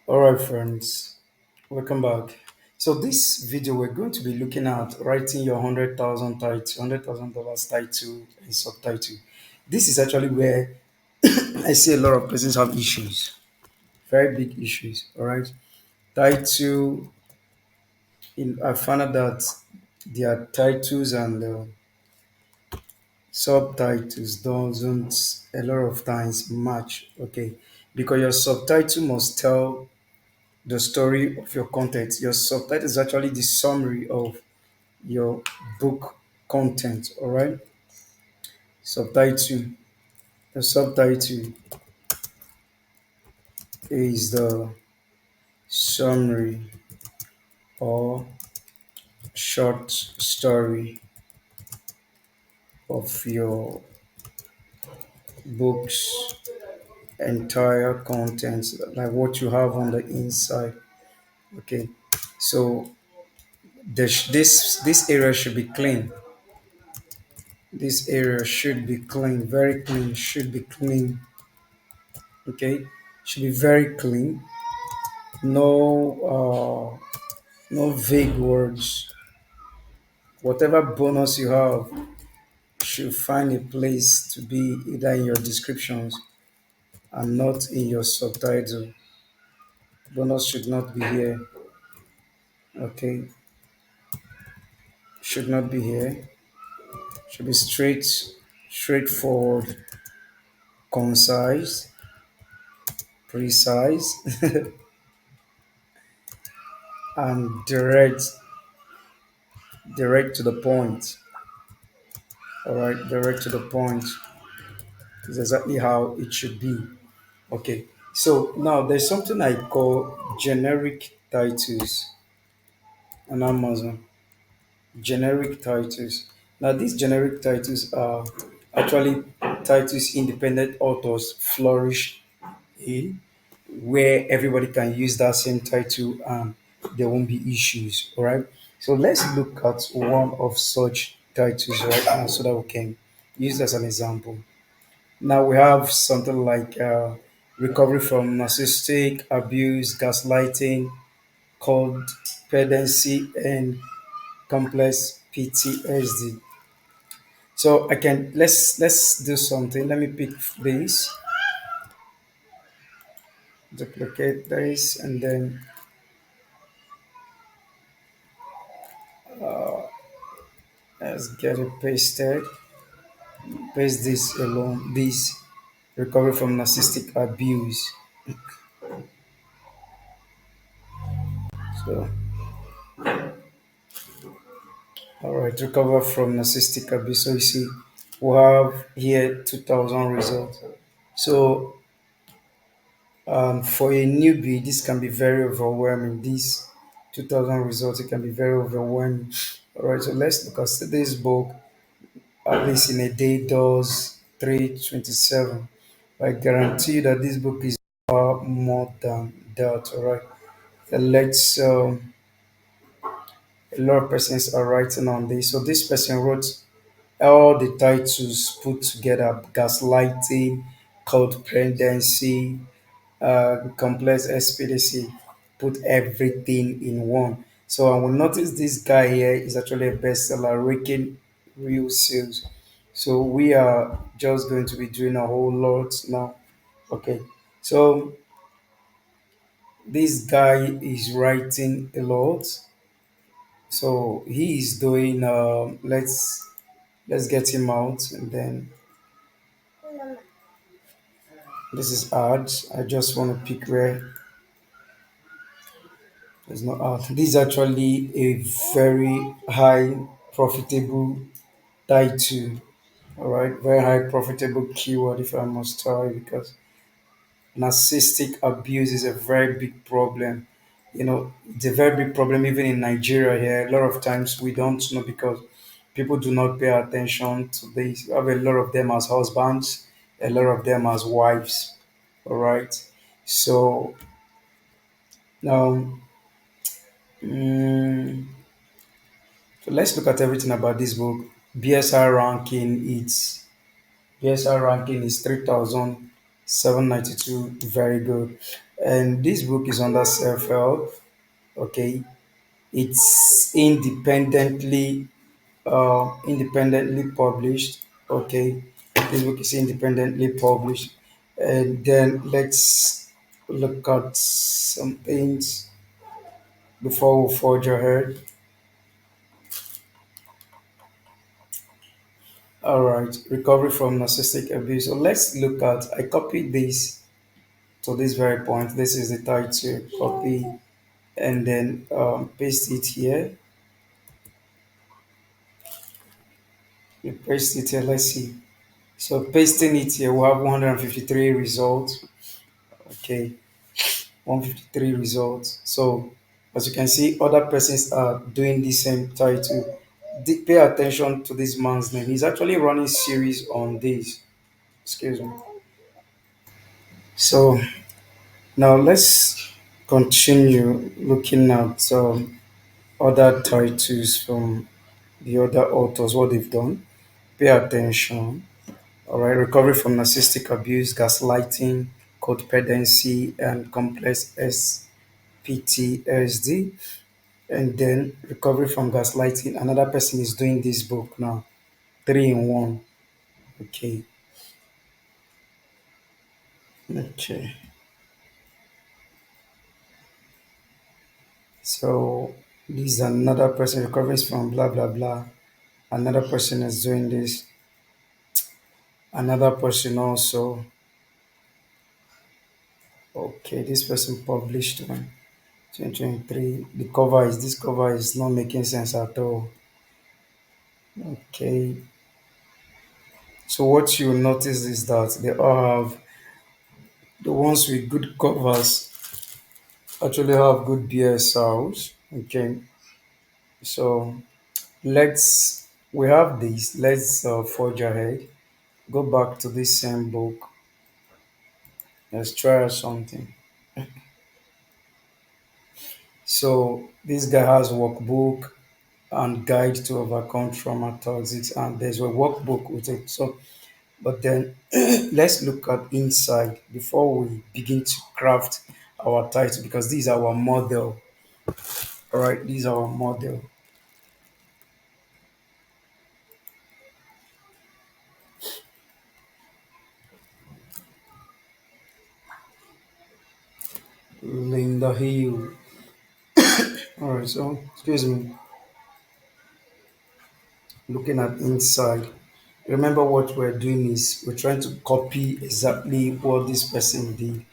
All right, friends, welcome back. So this video, we're going to be looking at writing your 100,000 title, $100,000 title and subtitle. This is actually where I see a lot of persons have issues, very big issues. All right, title. I found out that their titles and subtitles doesn't a lot of times match. Okay, because your subtitle must tell the story of your content. Your subtitle is actually the summary of your book content. All right. Subtitle. The subtitle is the summary or short story of your book's entire content, like what you have on the inside. Okay. So this area should be clean. This area should be clean, very clean, should be clean. Okay. Should be very clean. No vague words. Whatever bonus you have should find a place to be either in your descriptions and not in your subtitle. Bonus should not be here. Okay, should not be here. Should be straightforward, concise, precise, and direct to the point. All right, direct to the point is exactly how it should be. Okay, so now there's something I call generic titles on Amazon. Generic titles. Now, these generic titles are actually titles independent authors flourish in, where everybody can use that same title and there won't be issues. All right. So let's look at one of such titles right now so that we can use as an example. Now we have something like recovery from narcissistic abuse, gaslighting, codependency, and complex PTSD. So I can let's do something. Let me pick this, duplicate this, and then let's get it pasted. Paste this alone. This recovery from narcissistic abuse. So all right, recover from narcissistic abuse. So you see, we have here 2,000 results. So for a newbie, this can be very overwhelming. These 2,000 results, it can be very overwhelming. All right, so let's look at this book. At least in a day does 327. I guarantee you that this book is far more than that. All right, let's. A lot of persons are writing on this. So this person wrote all the titles put together: gaslighting, codependency, complex expediency, put everything in one. So I will notice this guy here is actually a bestseller, raking real sales. So we are just going to be doing a whole lot now. Okay, so this guy is writing a lot. So he is doing. Let's get him out, and then this is ads. I just want to pick where there's no ad. This is actually a very high profitable title. All right, very high profitable keyword if I must tell you, because narcissistic abuse is a very big problem. It's a very big problem even in Nigeria here. A lot of times we don't know because people do not pay attention to this. We have a lot of them as husbands, a lot of them as wives. All right, so now. mm, So let's look at everything about this book. BSR ranking, BSR ranking is 3,000 792. Very good. And this book is under self help. Okay. It's independently published. Okay. This book is independently published. And then let's look at some things before we forge ahead. All right, recovery from narcissistic abuse. So let's look at. I copied this to this very point. This is the title. Copy and then paste it here. You paste it here. Let's see. So pasting it here, we have 153 results. Okay, 153 results. So as you can see, other persons are doing the same title. Pay attention to this man's name. He's actually running series on this. Excuse me. So now let's continue looking at other titles from the other authors, what they've done. Pay attention. All right, recovery from narcissistic abuse, gaslighting, codependency, and complex PTSD. And then recovery from gaslighting. Another person is doing this book now, three in one. Okay, okay. So this is another person recovering from blah blah blah. Another person is doing this. Another person also. Okay, this person published one 2023. This cover is not making sense at all. Okay, so what you notice is that they all have the ones with good covers actually have good BSRs. Okay, so we have this. Let's forge ahead. Go back to this same book. Let's try something. So this guy has workbook and guide to overcome trauma toxics, and there's a workbook with it. So, but then let's look at inside before we begin to craft our title because these are our model. All right, these are our model. Linda Hill. All right, so excuse me. Looking at inside. Remember what we're doing is we're trying to copy exactly what this person did.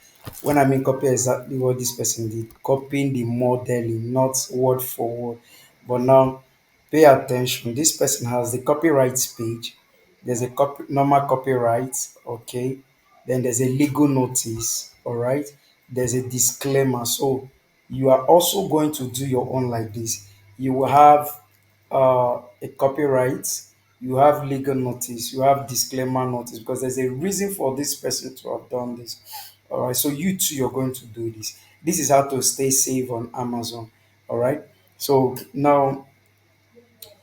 When I mean copy exactly what this person did, copying the modeling, not word for word. But now pay attention. This person has the copyright page. There's a normal copyright, okay. Then there's a legal notice, all right. There's a disclaimer. So you are also going to do your own like this. You will have a copyright, you have legal notice, you have disclaimer notice because there's a reason for this person to have done this. All right, so you too, you're going to do this. This is how to stay safe on Amazon. All right, so now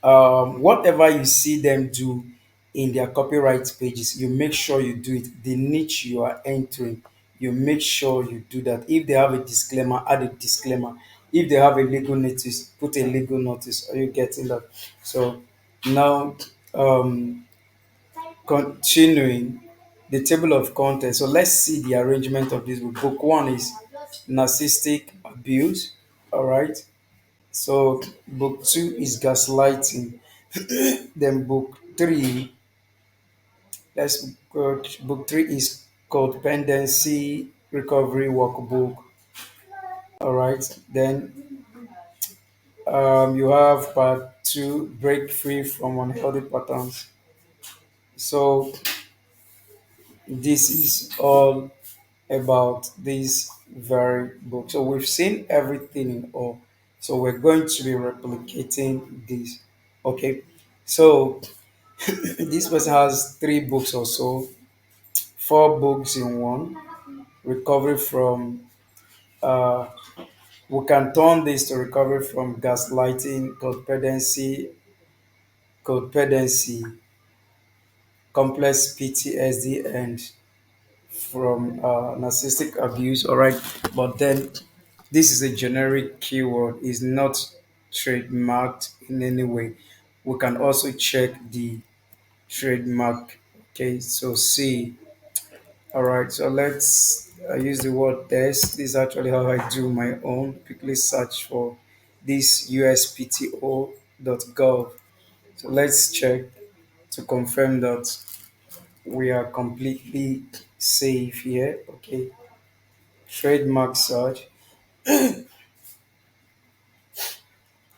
whatever you see them do in their copyright pages, you make sure you do it. The niche you are entering, you make sure you do that. If they have a disclaimer, add a disclaimer. If they have a legal notice, put a legal notice. Are you getting that? So now, um, continuing the table of contents. So let's see the arrangement of this book. Book one is narcissistic abuse. All right. So book two is gaslighting. Then book three, let's go. Book three is codependency recovery workbook. All right. Then you have part two, break free from unhealthy patterns. So this is all about this very book. So we've seen everything in all. So we're going to be replicating this. Okay. So this person has three books or so, four books in one. Recovery from uh, we can turn this to recovery from gaslighting, codependency, complex PTSD, and from narcissistic abuse, all right? But then this is a generic keyword, is not trademarked in any way. We can also check the trademark. Okay, so C. All right, so let's use the word test. This is actually how I do my own. Quickly search for this uspto.gov. So let's check to confirm that we are completely safe here. Okay, trademark search,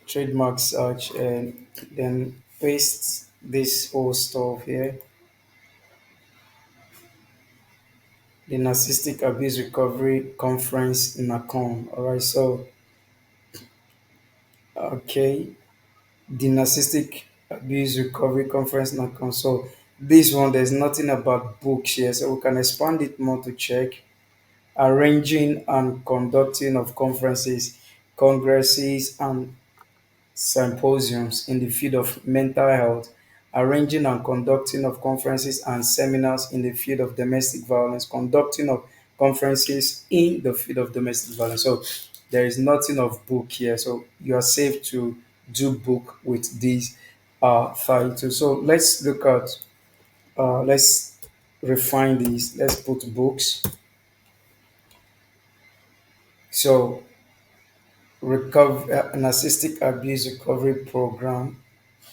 trademark search, and then paste this whole stuff here. The Narcissistic Abuse Recovery Conference in Nakon. All right, so okay, the Narcissistic Abuse Recovery Conference Nakon. So this one, there's nothing about books here, so we can expand it more to check arranging and conducting of conferences, congresses, and symposiums in the field of mental health, arranging and conducting of conferences and seminars in the field of domestic violence, conducting of conferences in the field of domestic violence. So there is nothing of book here. So you are safe to do book with these titles. So let's look at, let's refine these. Let's put books. So narcissistic abuse recovery program.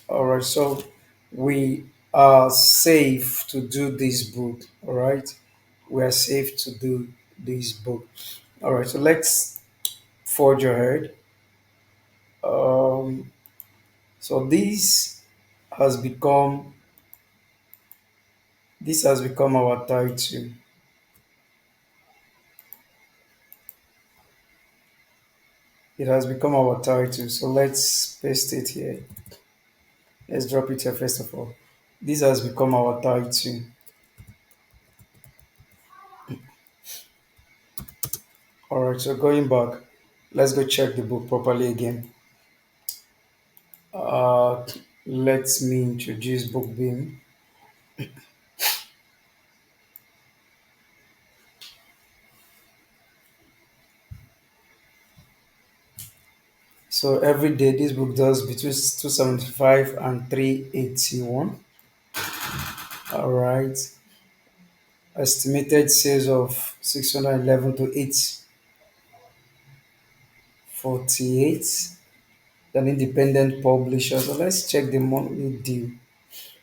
All right, so we are safe to do this book. All right, we are safe to do this book. All right, so let's forge ahead. Um, so has become this has become our title. It has become our title. So let's paste it here. Let's drop it here first of all. This has become our title. All right, so going back, let's go check the book properly again. Uh, Let me introduce Bookbeam. So every day this book does between 275 and 381. All right. Estimated sales of 611 to 848. An independent publisher. So let's check the monthly deal.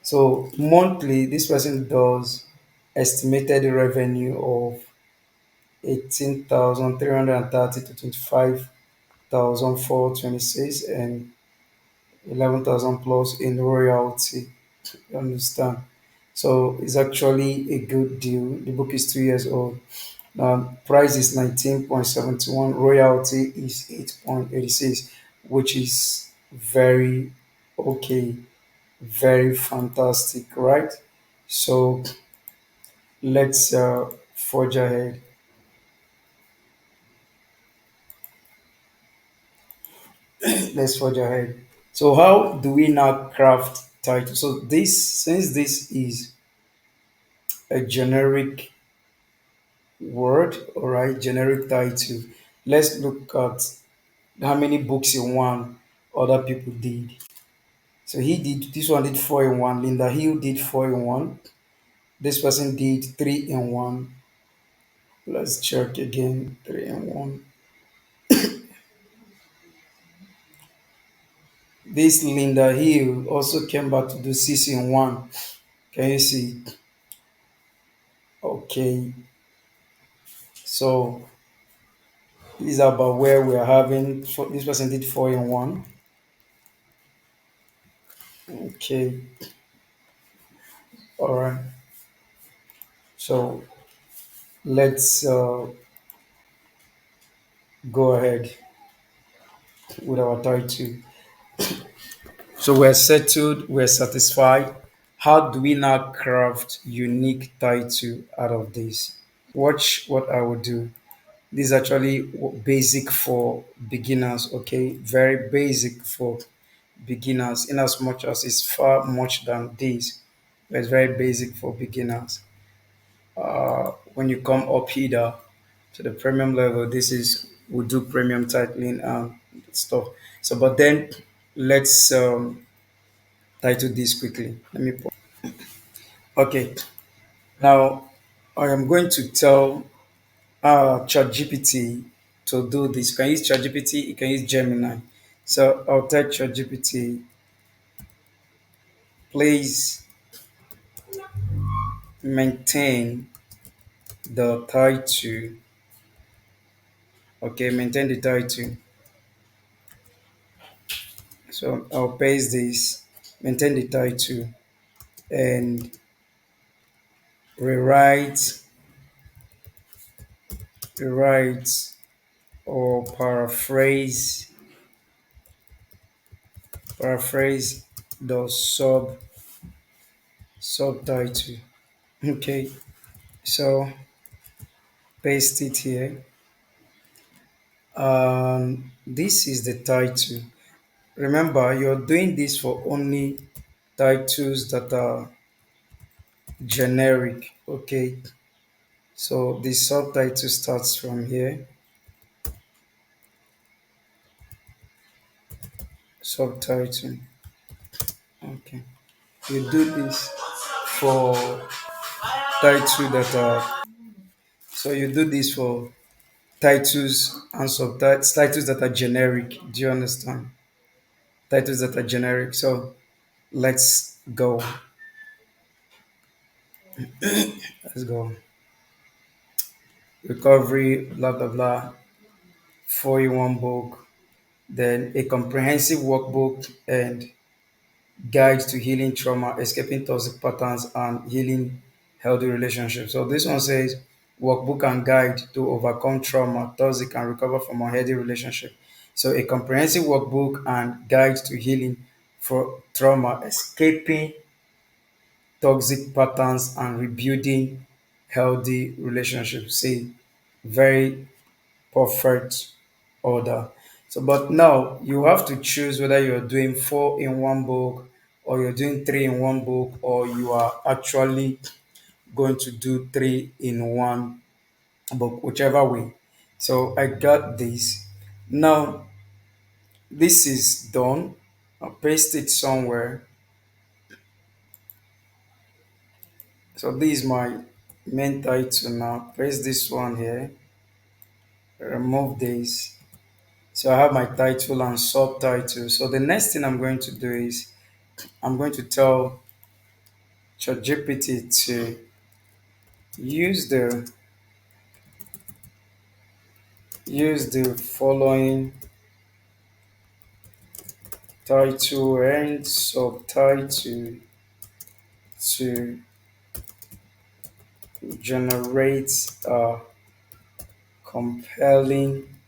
So monthly, this person does estimated revenue of 18,330 to 25,426 and 11,000 plus in royalty. You understand? So it's actually a good deal. The book is 2 years old. Price is 19.71. Royalty is 8.86, which is very okay, very fantastic, right? So let's forge ahead. Let's forge ahead. So how do we now craft title? So since this is a generic word, all right, generic title, let's look at how many books in one other people did. So this one did four in one. Linda Hill did four in one. This person did three in one. Let's check again, three in one. This Linda Hill also came back to do six in one. Can you see? Okay, so this is about where we are having. This person did four in one. Okay, all right. So let's go ahead with our title. So we're settled, we're satisfied. How do we now craft unique title out of this? Watch what I will do. This is actually basic for beginners, okay? Very basic for beginners, in as much as it's far much than this, but it's very basic for beginners. when you come up here to the premium level, this is we do premium titling and stuff. So, but then let's title this quickly. Let me. Okay, now I am going to tell ChatGPT to do this. You can use ChatGPT, you can use Gemini. So I'll tell ChatGPT, please maintain the title. Okay, maintain the title. So I'll paste this, maintain the title, and rewrite, rewrite or paraphrase the subtitle. Okay, so paste it here. This is the title. Remember, you're doing this for only titles that are generic. Okay, so the subtitle starts from here. Subtitle. Okay, you do this for title that are. So you do this for titles and subtitles, titles that are generic. Do you understand? Titles that are generic. So let's go. Let's go. Recovery, blah blah blah. 4-in-1 book, then a comprehensive workbook and guide to healing trauma, escaping toxic patterns, and healing healthy relationships. So this one says workbook and guide to overcome trauma, toxic, and recover from unhealthy relationship. So a comprehensive workbook and guide to healing for trauma, escaping toxic patterns, and rebuilding healthy relationships. See, very perfect order. So, but now you have to choose whether you're doing 4-in-1 book or you're doing 3-in-1 book or you are actually going to do 3-in-1 book, whichever way. So I got this. Now this is done. I'll paste it somewhere. So this is my main title now. Paste this one here. Remove this. So I have my title and subtitle. So the next thing I'm going to do is I'm going to tell ChatGPT to use the use the following title and subtitle to generate a compelling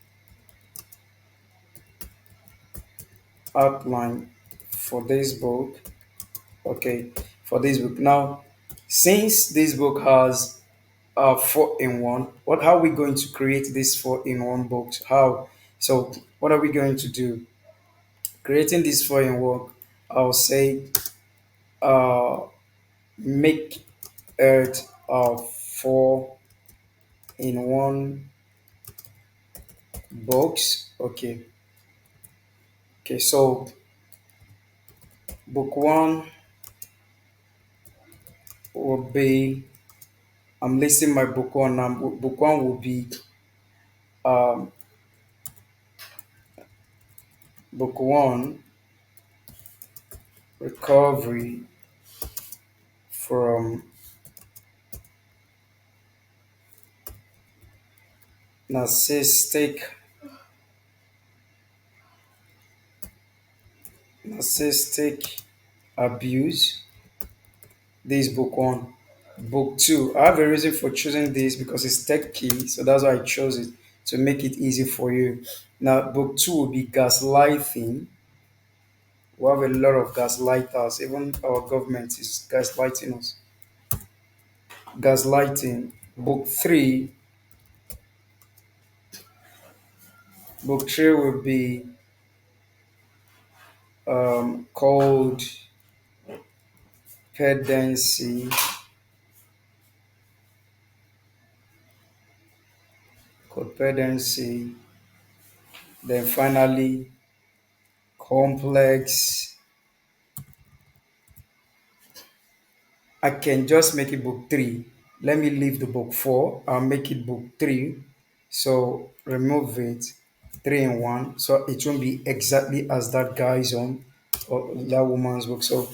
outline for this book. Okay, for this book. Now, since this book has 4-in-1, what how are we going to create this 4-in-1 book? How? So what are we going to do? Creating this 4-in-1, I'll say uh, make it a 4-in-1 box. Okay. Okay. So book one will be. I'm listing my book one now. Book one will be um, book one recovery from narcissistic narcissistic abuse. This is book one. Book two. I have a reason for choosing this because it's tech key, so that's why I chose it to make it easy for you. Now, book two will be gaslighting. We have a lot of gaslighters. Even our government is gaslighting us. Gaslighting. Book three will be called Pedancy dependency, then finally complex. I can just make it book three. Let me leave the book four. I'll make it book three. So remove it, three in one. So it won't be exactly as that guy's own or that woman's book. So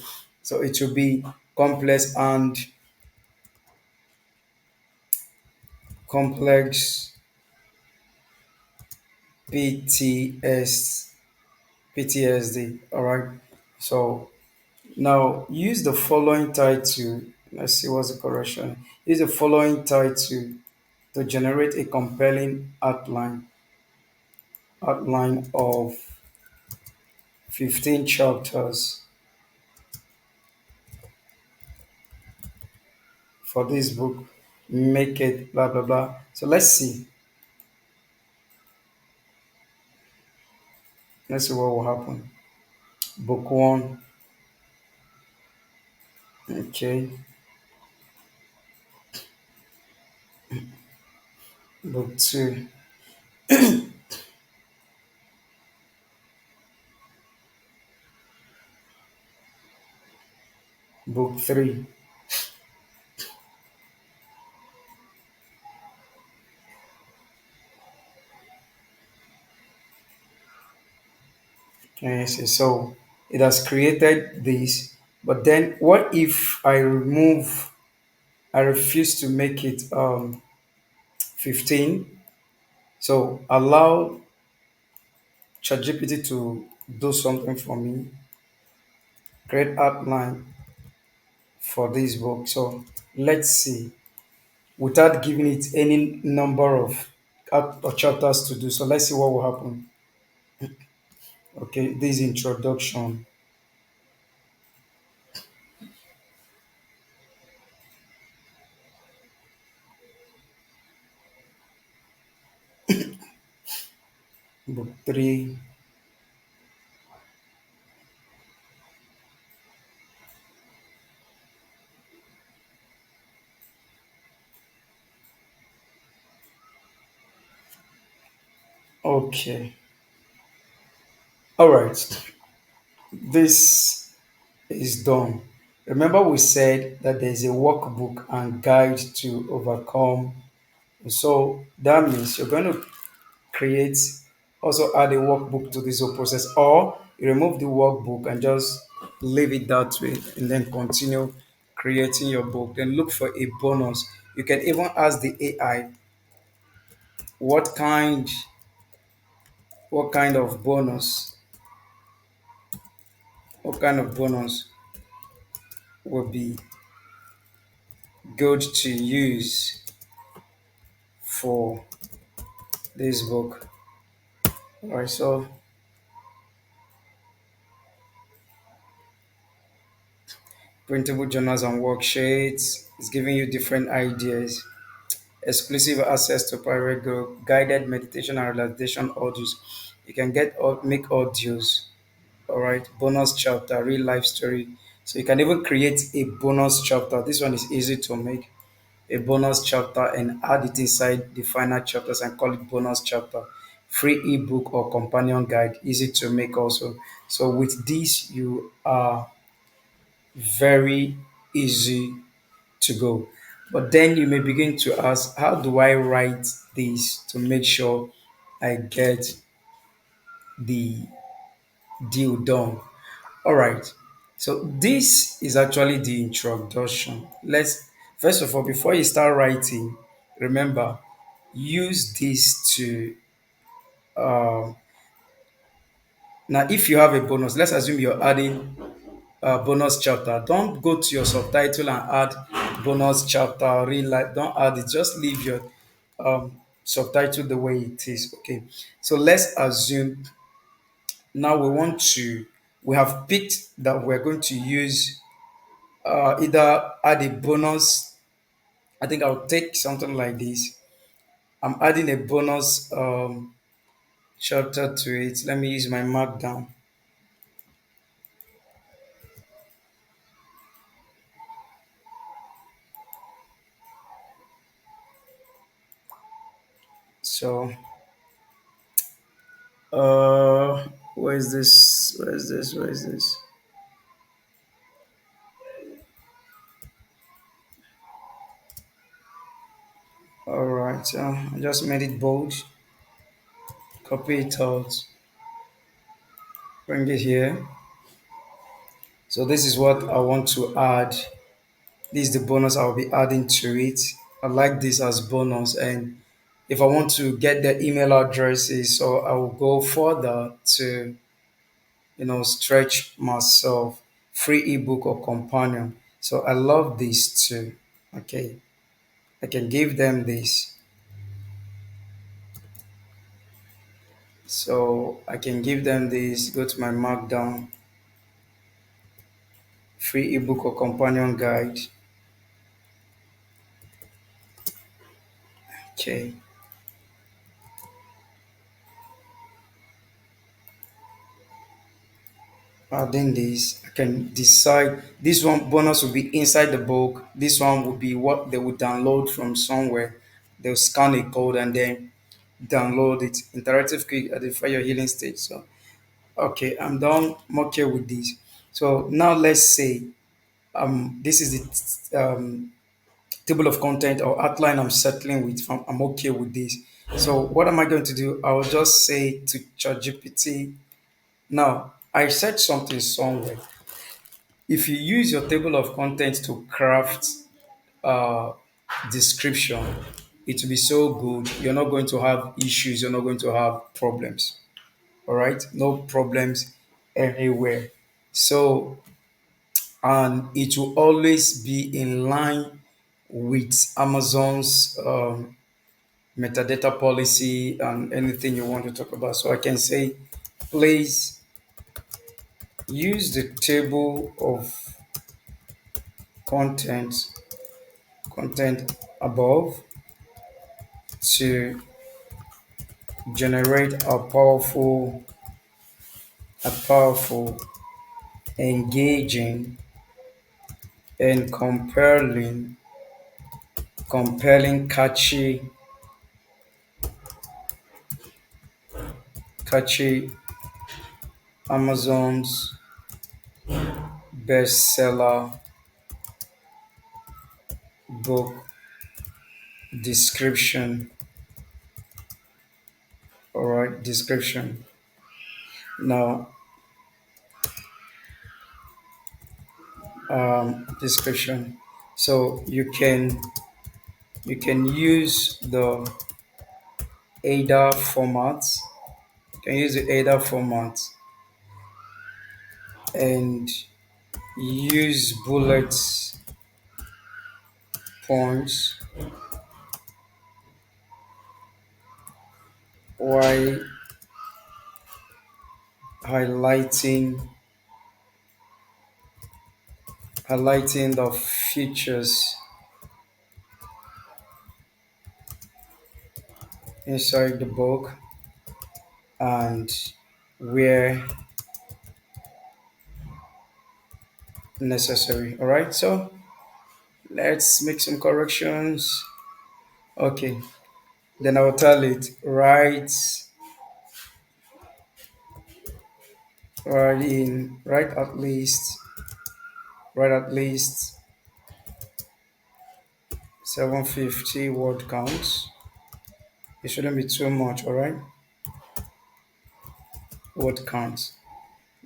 it will be complex and complex PTS PTSD. All right. So now use the following title. Let's see what's the correction. Use the following title to generate a compelling outline of 15 chapters for this book. Make it blah blah blah. So let's see what will happen. Book one. Okay. Book two. Book three. Okay, so it has created this, but then what if I refuse to make it 15? So allow ChatGPT to do something for me, create outline for this book. So let's see, without giving it any number of or chapters to do. So let's see what will happen. Okay, this introduction, book three. Okay, all right, this is done. Remember, we said that there's a workbook and guide to overcome. So that means you're going to create, also add a workbook to this whole process, or you remove the workbook and just leave it that way and then continue creating your book. Then look for a bonus. You can even ask the AI what kind of bonus, what kind of bonus would be good to use for this book. All right, so printable journals and worksheets is giving you different ideas. Exclusive access to private group, guided meditation and relaxation audios. You can make audios. All right, bonus chapter, real life story. So you can even create a bonus chapter. This one is easy to make, a bonus chapter, and add it inside the final chapters and call it bonus chapter. Free ebook or companion guide, easy to make also. So with this, you are very easy to go. But then you may begin to ask, how do I write this to make sure I get the deal done? All right. So this is actually the introduction. Let's first of all, before you start writing, remember, use this to now if you have a bonus, let's assume you're adding bonus chapter. Don't go to your subtitle and add bonus chapter. Real life, don't add it. Just leave your subtitle the way it is. Okay. So let's assume now we have picked that we're going to use either add a bonus. I think I'll take something like this. I'm adding a bonus chapter to it. Let me use my markdown. So, where is this? Where is this? Where is this? All right. I just made it bold. Copy it out. Bring it here. So this is what I want to add. This is the bonus I'll be adding to it. I like this as bonus, and if I want to get the email addresses, so I will go further to stretch myself. Free ebook or companion. So I love these two. Okay, I can give them this. So I can give them this. Go to my markdown. Free ebook or companion guide. Okay. Adding this, I can decide this one bonus will be inside the book. This one will be what they will download from somewhere. They'll scan a code and then download it. Interactive quick identify your healing stage. So okay, I'm done. I'm okay with this. So now let's say this is the table of content or outline I'm settling with. I'm okay with this. So what am I going to do? I'll just say to ChatGPT. Now I said something somewhere. If you use your table of contents to craft uh, description, it will be so good. You're not going to have issues. You're not going to have problems. All right, no problems anywhere. So, and it will always be in line with Amazon's metadata policy and anything you want to talk about. So I can say, please use the table of contents content above to generate a powerful, engaging, and compelling, catchy Amazon's bestseller book description. All right, description. Now, description. So you can use the ADA format. You can use the ADA format and use bullet points while highlighting the features inside the book and where necessary. All right, so let's make some corrections. Okay, then I will tell it write at least 750 word counts. It shouldn't be too much. All right, word count.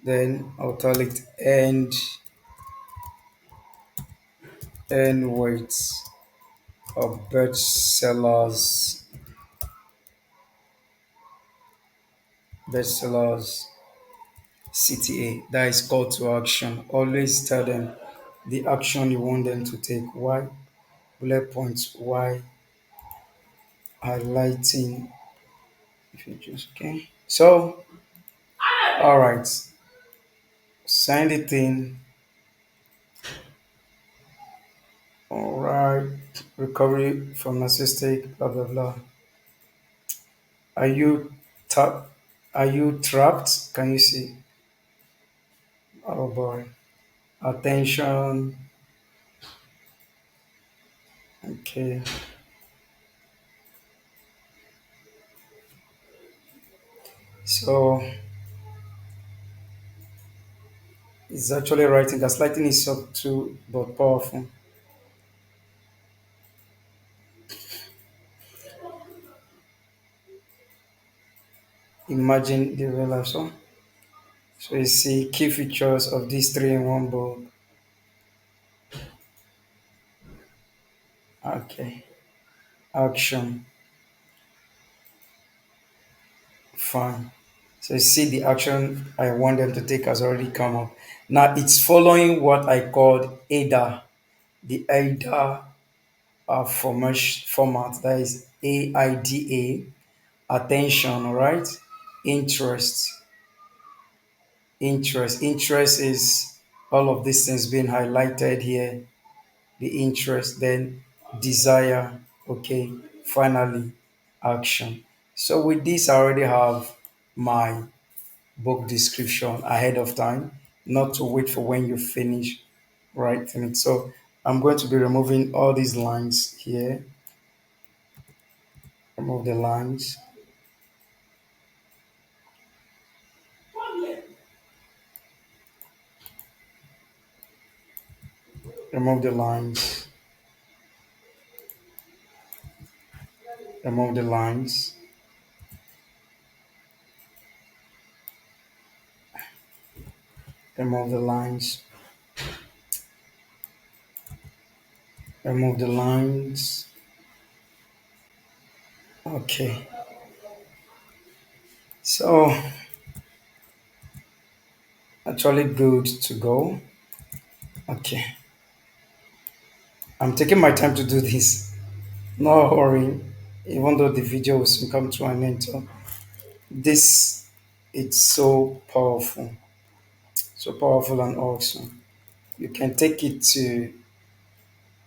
Then I'll tell it end weights of bestsellers CTA. That is call to action. Always tell them the action you want them to take. Why? Bullet points. Why? Highlighting features. Okay. So, all right. Send it in. All right. Recovery from narcissistic. Blah blah blah. Are you tap? Are you trapped? Can you see? Oh boy. Attention. Okay. So it's actually writing. Gaslighting is subtle but powerful. Imagine the real life. So you see key features of these three in one book. Okay. Action. Fine. So you see the action I want them to take has already come up. Now it's following what I called AIDA, the AIDA format, that is AIDA, attention, all right? Interest, interest is all of these things being highlighted here, the interest, then desire, okay, finally action. So with this, I already have my book description ahead of time, not to wait for when you finish writing it. So I'm going to be removing all these lines here. Remove the lines. Remove the lines. Remove the lines. Remove the lines. Remove the lines. Okay. So actually good to go. Okay. I'm taking my time to do this. No hurry. Even though the video will soon come to an end. So this it's so powerful and awesome. You can take it to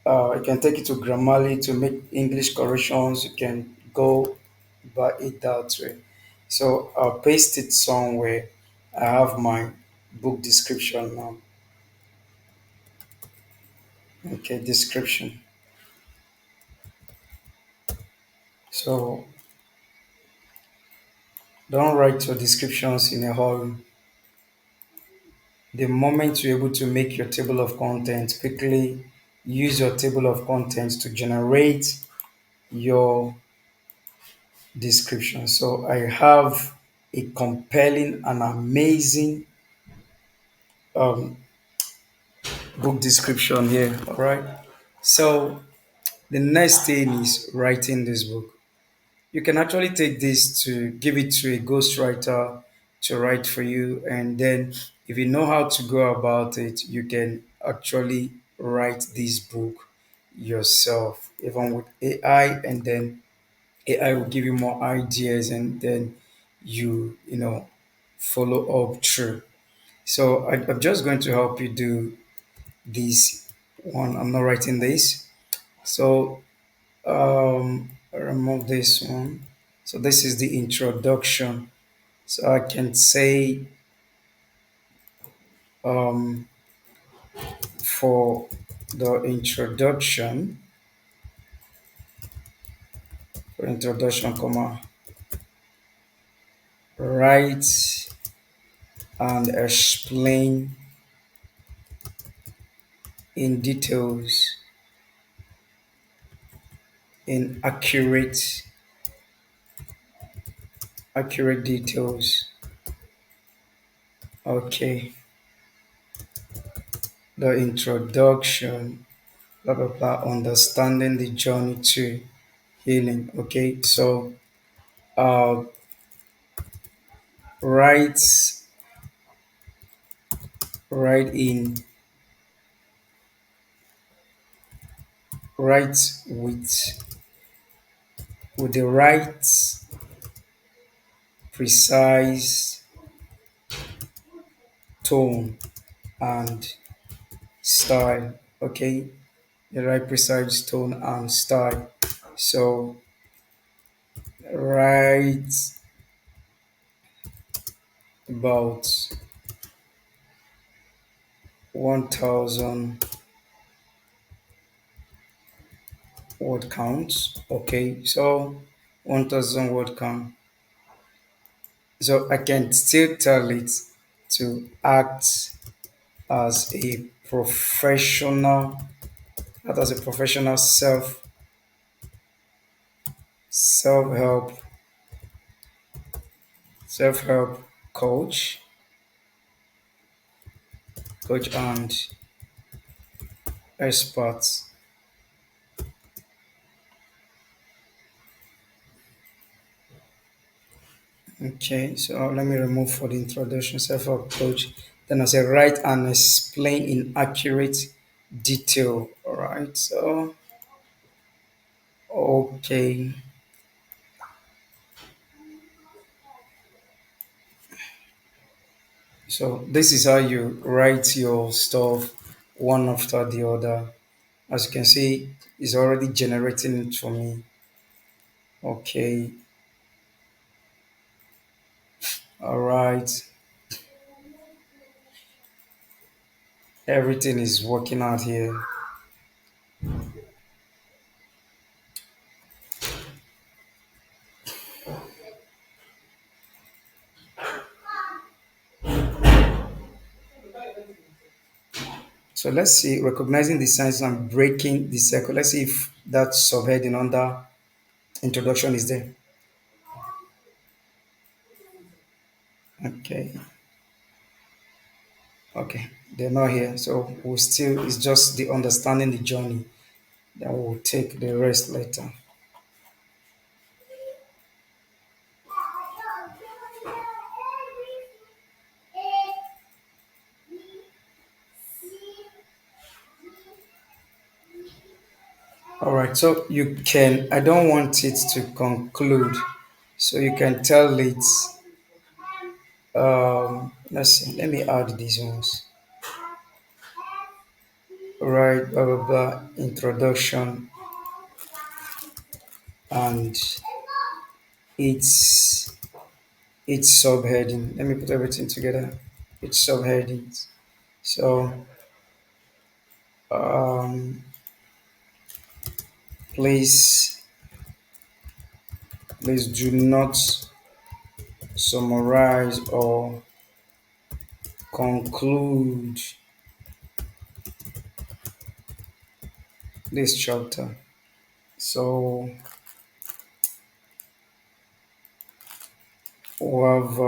you can take it to Grammarly to make English corrections. You can go by it that way. So I'll paste it somewhere. I have my book description now. Okay, description. So don't write your descriptions in a hurry. The moment you're able to make your table of contents, quickly use your table of contents to generate your description. So I have a compelling and amazing um, book description here. All right. So the next thing is writing this book. You can actually take this to give it to a ghostwriter to write for you, and then if you know how to go about it, you can actually write this book yourself, even with AI, and then AI will give you more ideas, and then you follow up through. So I'm just going to help you do this one. I'm not writing this. So remove this one. So this is the introduction. So I can say um, for the introduction, comma, write and explain in details, in accurate details. Okay, the introduction, blah blah blah, understanding the journey to healing. Okay, so uh, write write in write with the right precise tone and style. Okay, the right precise tone and style. So write about 1,000 word counts. Okay, so 1,000 word count. So I can still tell it to act as a professional, act as a professional self-help self-help coach and expert. Okay, so let me remove for the introduction self-help coach. Then I say write and explain in accurate detail. All right, so okay, so this is how you write your stuff one after the other. As you can see, it's already generating it for me. Okay, all right, everything is working out here. So let's see, recognizing the signs and breaking the circle. Let's see if that subheading under introduction is there. Okay, okay, they're not here. So we'll still, it's just the understanding the journey that will take the rest later. All right, so you can, I don't want it to conclude. So you can tell it, let's see, let me add these ones. Right, blah, blah, blah, introduction and its its subheading. Let me put everything together. Its subheadings. So um, please please do not summarize or conclude this chapter. So we have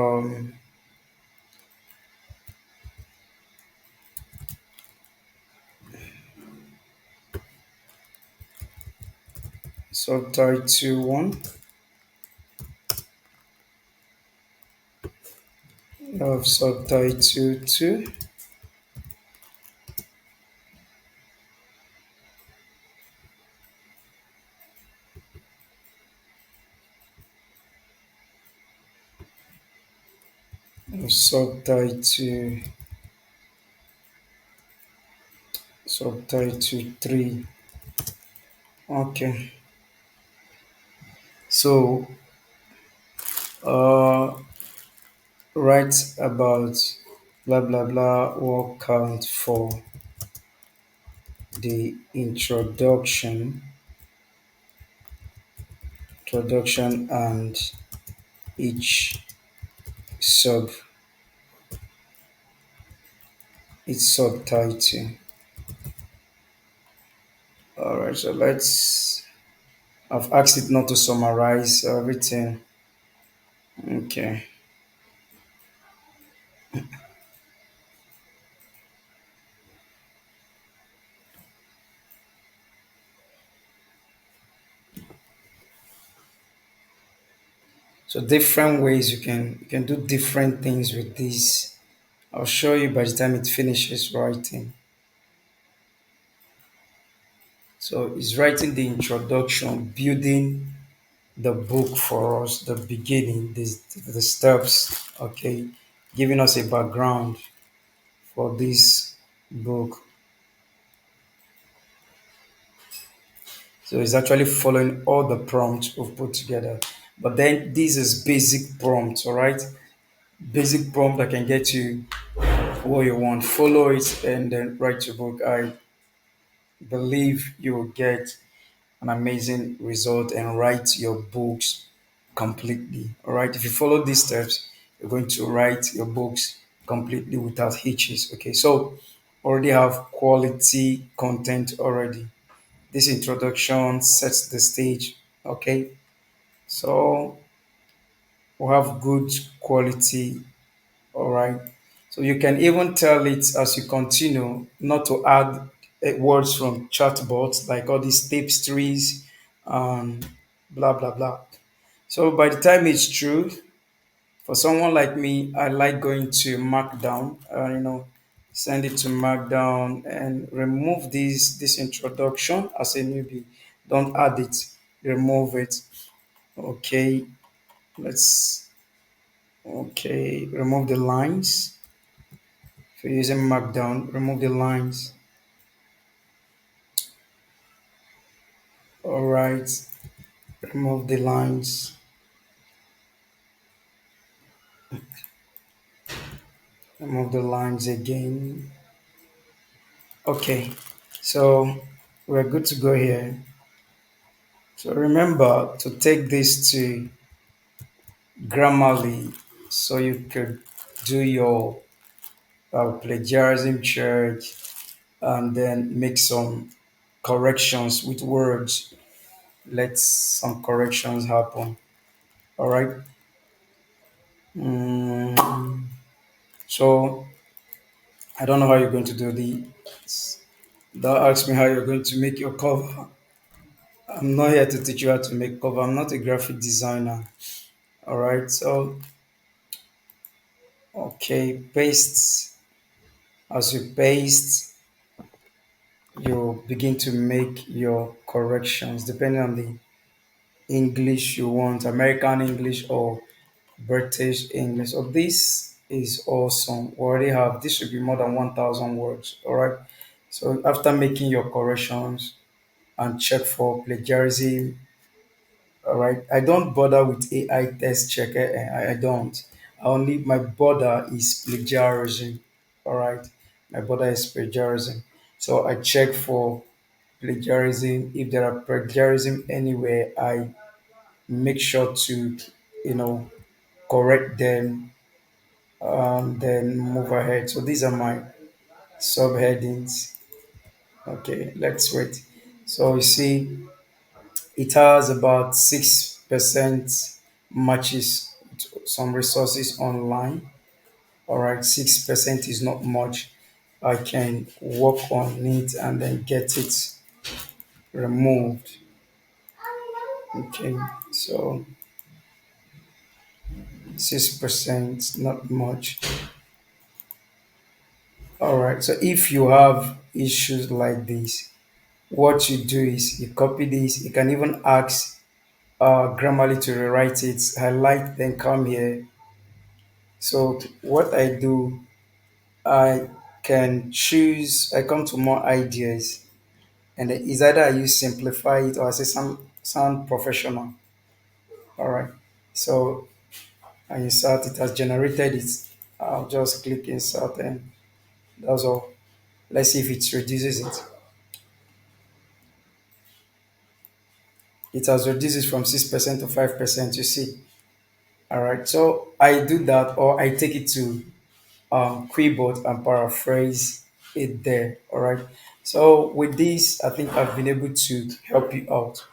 subtitle one, we have subtitle two, we have subtitle three. Okay. So uh write about blah blah blah will count for the introduction and each sub its subtitle. All right, so let's. I've asked it not to summarize everything. Okay, so different ways you can do different things with this. I'll show you by the time it finishes writing. So it's writing the introduction, building the book for us, the beginning, the steps, okay, giving us a background for this book. So it's actually following all the prompts we've put together. But then this is basic prompts, all right? Basic prompt that can get you what you want. Follow it and then write your book. I believe you will get an amazing result and write your books completely. All right. If you follow these steps, you're going to write your books completely without hitches. Okay, so already have quality content already. This introduction sets the stage. Okay, so we have good quality. All right. So you can even tell it as you continue not to add words from chatbots like all these tapestries, blah blah blah. So by the time it's true, for someone like me, I like going to Markdown. Send it to Markdown and remove this introduction as a newbie. Don't add it. Remove it. Okay. Let's remove the lines. If you're using Markdown, remove the lines. All right, remove the lines. Remove the lines again. Okay, so we're good to go here. So remember to take this to Grammarly so you could do your plagiarism check and then make some corrections with words. Let some corrections happen. All right. So I don't know how you're going to do the. Don't ask me how you're going to make your cover. I'm not here to teach you how to make cover. I'm not a graphic designer. All right. So okay, paste. As you paste, you begin to make your corrections depending on the English you want, American English or British English. So this is awesome. We already have this should be more than 1,000 words. All right. So after making your corrections and check for plagiarism. All right. I don't bother with AI test checker. I don't. Only my border is plagiarism. All right. My border is plagiarism. So I check for plagiarism. If there are plagiarism anywhere, I make sure to, you know, correct them and then move ahead. So these are my subheadings. Okay, let's wait. So you see, it has about 6% matches to some resources online. All right, 6% is not much. I can work on it and then get it removed. Okay, so 6%, not much. All right, so if you have issues like this, what you do is you copy this. You can even ask Grammarly to rewrite it, highlight, then come here. So what I do, I can choose, I come to more ideas, and it's either I use simplify it or I say sound professional. All right. So I insert it has generated it. I'll just click insert and that's all. Let's see if it reduces it. It has reduced it from 6% to 5%. You see. All right. So I do that or I take it to keyboard and paraphrase it there. All right. So with this, I think I've been able to help you out.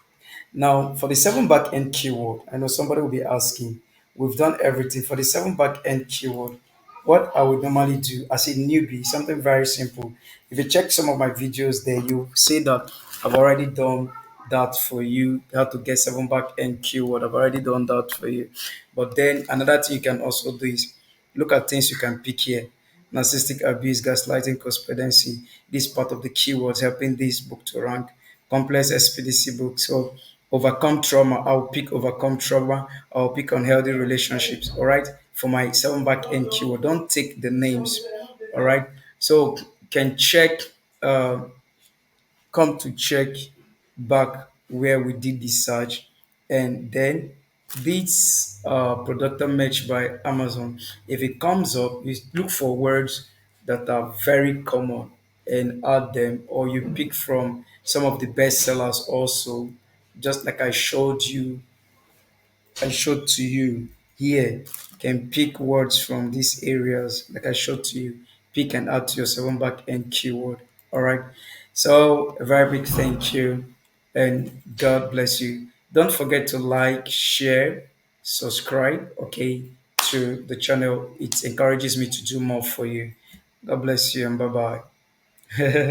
Now, for the seven back end keyword, I know somebody will be asking, we've done everything. For the seven back end keyword, what I would normally do as a newbie, something very simple. If you check some of my videos there, you see that I've already done that for you, how to get seven back end keyword. I've already done that for you. But then another thing you can also do is look at things you can pick here. Narcissistic abuse, gaslighting, codependency. This part of the keywords helping this book to rank. Complex expediency book. So overcome trauma. I'll pick overcome trauma. I'll pick unhealthy relationships. All right. For my seven back end keyword. Don't take the names. All right. So you can check come to check back where we did the search and then this product match by Amazon. If it comes up, you look for words that are very common and add them, or you pick from some of the best sellers also, just like I showed to you here. can pick words from these areas, like I showed to you, pick and add to your 7 back end keyword. All right. So a very big thank you and God bless you. Don't forget to like, share, subscribe, okay, to the channel. It encourages me to do more for you. God bless you and bye bye.